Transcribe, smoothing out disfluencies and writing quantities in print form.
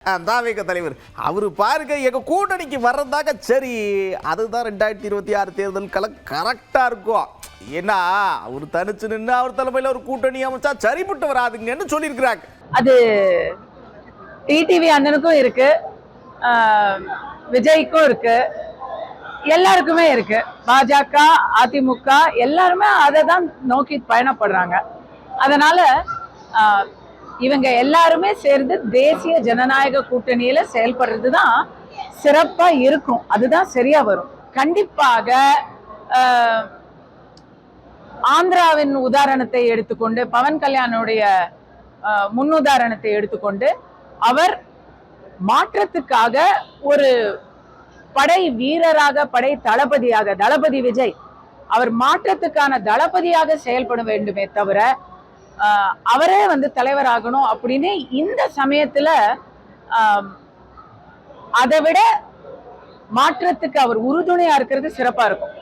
தாவேக தலைவர் அவரு பாருங்க எங்க கூட்டணிக்கு வர்றதாக சரி, அதுதான் 2026 தேர்தல் களம் கரெக்டா இருக்கும். ஏன்னா அவர் தனிச்சு நின்று அவர் தலைமையில் ஒரு கூட்டணி அமைச்சா சரிப்பட்டு வராதுங்கன்னு சொல்லியிருக்கிறாங்க. அது டிடிவி அண்ணனுக்கும் இருக்கு, விஜய்க்கும் இருக்கு, எல்லாருக்குமே இருக்கு. பாஜக, அதிமுக எல்லாருமே அதை தான் நோக்கி பயணப்படுறாங்க. அதனால இவங்க எல்லாருமே சேர்ந்து தேசிய ஜனநாயக கூட்டணியில செயல்படுறது தான் சிறப்பா இருக்கும். அதுதான் சரியா வரும். கண்டிப்பாக ஆந்திராவின் உதாரணத்தை எடுத்துக்கொண்டு, பவன் கல்யாணுடைய முன்னுதாரணத்தை எடுத்துக்கொண்டு, அவர் மாற்றத்துக்காக ஒரு படை வீரராக, படை தளபதியாக, தளபதி விஜய் அவர் மாற்றத்துக்கான தளபதியாக செயல்பட வேண்டுமே தவிர அவரே தலைவராகணும் அப்படின்னு இந்த சமயத்துல அதை விட மாற்றத்துக்கு அவர் உறுதுணையா இருக்கிறது சிறப்பா இருக்கும்.